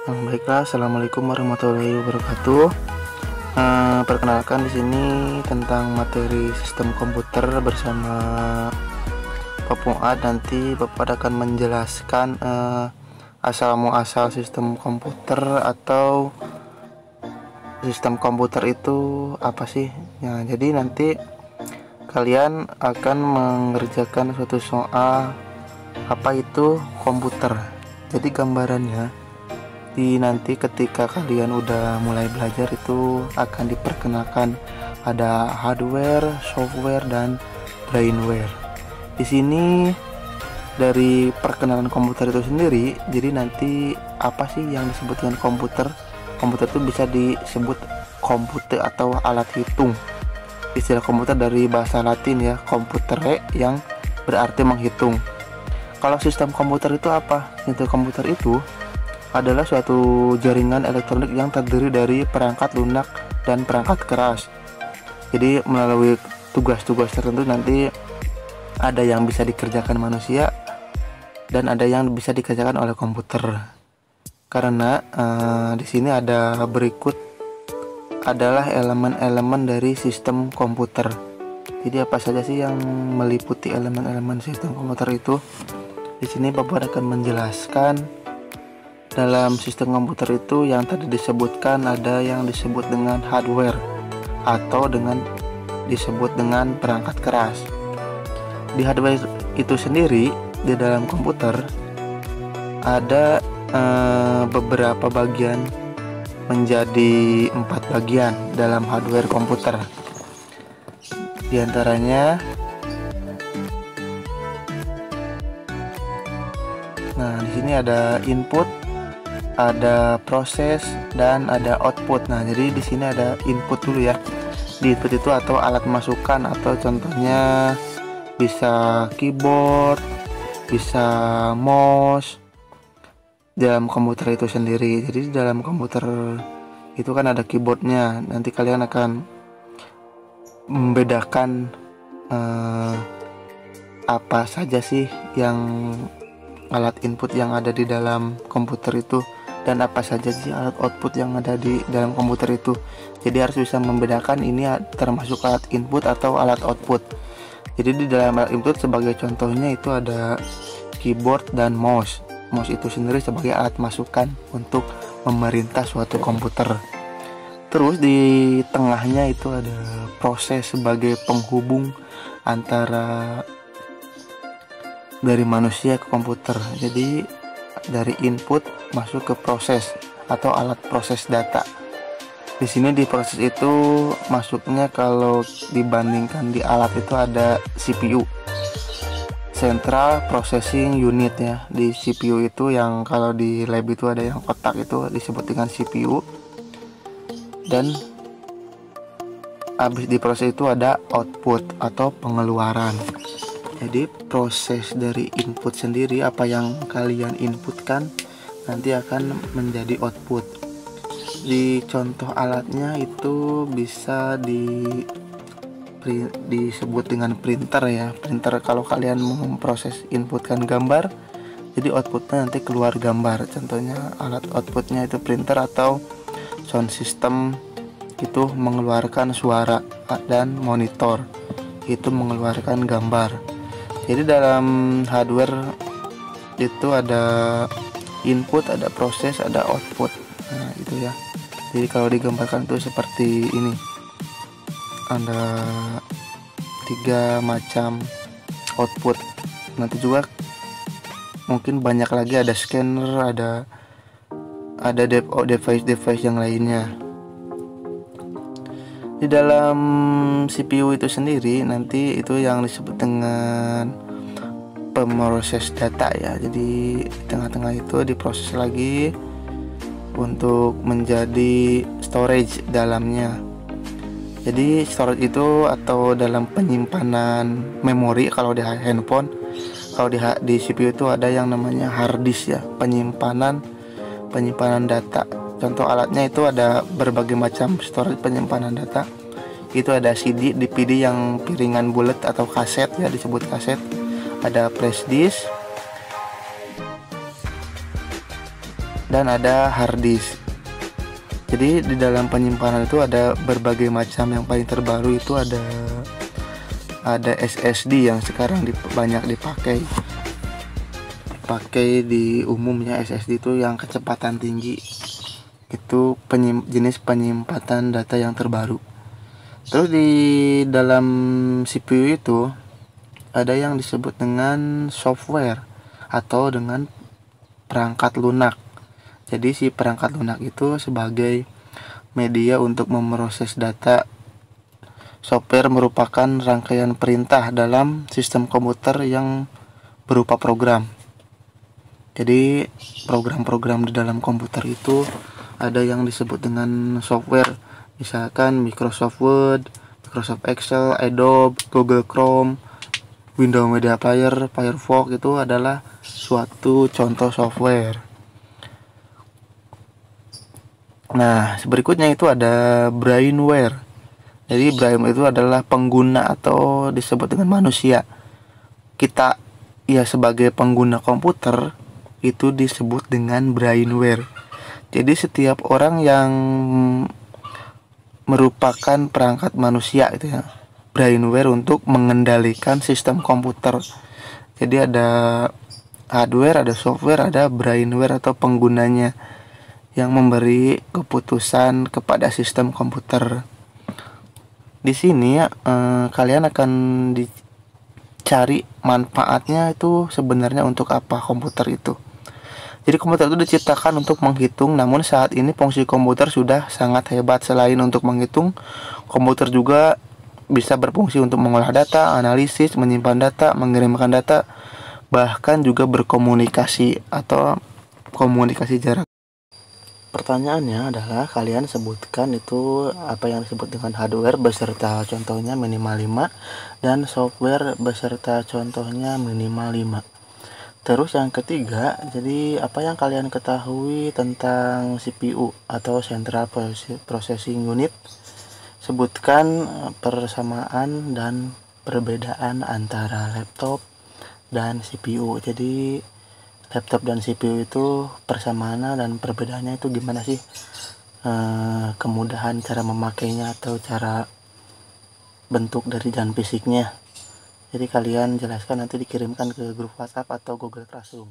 Baiklah, assalamualaikum warahmatullahi wabarakatuh. Perkenalkan di sini tentang materi sistem komputer bersama Pak Fuad. Nanti Bapak akan menjelaskan asal muasal sistem komputer atau sistem komputer itu apa sih? Nah, jadi nanti kalian akan mengerjakan suatu soal apa itu komputer. Jadi gambarannya nanti ketika kalian udah mulai belajar itu akan diperkenalkan ada hardware, software, dan brainware. Di sini dari perkenalan komputer itu sendiri, jadi nanti apa sih yang disebut dengan komputer? Komputer itu bisa disebut komputer atau alat hitung. Istilah komputer dari bahasa Latin ya, computere, yang berarti menghitung. Kalau sistem komputer itu apa? Sistem komputer itu adalah suatu jaringan elektronik yang terdiri dari perangkat lunak dan perangkat keras. Jadi melalui tugas-tugas tertentu nanti ada yang bisa dikerjakan manusia dan ada yang bisa dikerjakan oleh komputer. Karena di sini ada berikut adalah elemen-elemen dari sistem komputer. Jadi apa saja sih yang meliputi elemen-elemen sistem komputer itu? Di sini Bapak akan menjelaskan. Dalam sistem komputer itu yang tadi disebutkan ada yang disebut dengan hardware atau disebut dengan perangkat keras. Di hardware itu sendiri di dalam komputer ada beberapa bagian menjadi 4 bagian dalam hardware komputer. Di antaranya di sini ada input, ada proses, dan ada output. Nah, jadi di sini ada input dulu ya. Di input itu atau alat masukan, atau contohnya bisa keyboard, bisa mouse dalam komputer itu sendiri. Jadi dalam komputer itu kan ada keyboardnya. Nanti kalian akan membedakan apa saja sih yang alat input yang ada di dalam komputer itu dan apa saja sih alat output yang ada di dalam komputer itu. Jadi harus bisa membedakan ini termasuk alat input atau alat output. Jadi di dalam alat input sebagai contohnya itu ada keyboard dan mouse. Mouse itu sendiri sebagai alat masukan untuk memerintah suatu komputer. Terus di tengahnya itu ada proses sebagai penghubung antara dari manusia ke komputer. Jadi dari input masuk ke proses atau alat proses data. Di sini di proses itu masuknya kalau dibandingkan di alat itu ada CPU, Central Processing Unit ya. Di CPU itu yang kalau di lab itu ada yang kotak itu disebut dengan CPU. Dan habis di proses itu ada output atau pengeluaran. Jadi proses dari input sendiri, apa yang kalian inputkan nanti akan menjadi output. Di contoh alatnya itu bisa disebut dengan printer ya. Printer kalau kalian memproses inputkan gambar, jadi outputnya nanti keluar gambar. Contohnya alat outputnya itu printer, atau sound system itu mengeluarkan suara, dan monitor itu mengeluarkan gambar. Jadi dalam hardware itu ada input, ada proses, ada output. Nah, itu ya. Jadi kalau digambarkan itu seperti ini. Ada 3 macam output. Nanti juga mungkin banyak lagi, ada scanner, ada device yang lainnya. Di dalam CPU itu sendiri nanti itu yang disebut dengan pemroses data ya. Jadi di tengah-tengah itu diproses lagi untuk menjadi storage dalamnya. Jadi storage itu atau dalam penyimpanan memori kalau di handphone, kalau di CPU itu ada yang namanya hard disk ya, penyimpanan data. Contoh alatnya itu ada berbagai macam storage penyimpanan data. Itu ada CD, DVD yang piringan bulat atau kaset ya, disebut kaset. Ada flash disk, dan ada hard disk. Jadi di dalam penyimpanan itu ada berbagai macam. Yang paling terbaru itu ada SSD yang sekarang banyak dipakai di umumnya. SSD itu yang kecepatan tinggi, itu jenis penyimpanan data yang terbaru. Terus di dalam CPU itu ada yang disebut dengan software atau dengan perangkat lunak. Jadi si perangkat lunak itu sebagai media untuk memproses data. Software merupakan rangkaian perintah dalam sistem komputer yang berupa program. Jadi program-program di dalam komputer itu ada yang disebut dengan software, misalkan Microsoft Word, Microsoft Excel, Adobe, Google Chrome, Windows Media Player, Firefox. Itu adalah suatu contoh software. Nah, berikutnya itu ada brainware. Jadi brainware itu adalah pengguna atau disebut dengan manusia. Kita ya sebagai pengguna komputer itu disebut dengan brainware. Jadi setiap orang yang merupakan perangkat manusia itu ya, brainware untuk mengendalikan sistem komputer. Jadi ada hardware, ada software, ada brainware atau penggunanya yang memberi keputusan kepada sistem komputer. Di sini kalian akan dicari manfaatnya itu sebenarnya untuk apa komputer itu. Jadi komputer itu diciptakan untuk menghitung, namun saat ini fungsi komputer sudah sangat hebat. Selain untuk menghitung, komputer juga bisa berfungsi untuk mengolah data, analisis, menyimpan data, mengirimkan data, bahkan juga berkomunikasi atau komunikasi jarak. Pertanyaannya adalah kalian sebutkan itu apa yang disebut dengan hardware beserta contohnya minimal 5 dan software beserta contohnya minimal 5. Terus yang ketiga, jadi apa yang kalian ketahui tentang CPU atau Central Processing Unit? Sebutkan persamaan dan perbedaan antara laptop dan CPU. Jadi laptop dan CPU itu persamaannya dan perbedaannya itu gimana sih? Kemudahan cara memakainya atau cara bentuk dari dan fisiknya. Jadi kalian jelaskan, nanti dikirimkan ke grup WhatsApp atau Google Classroom.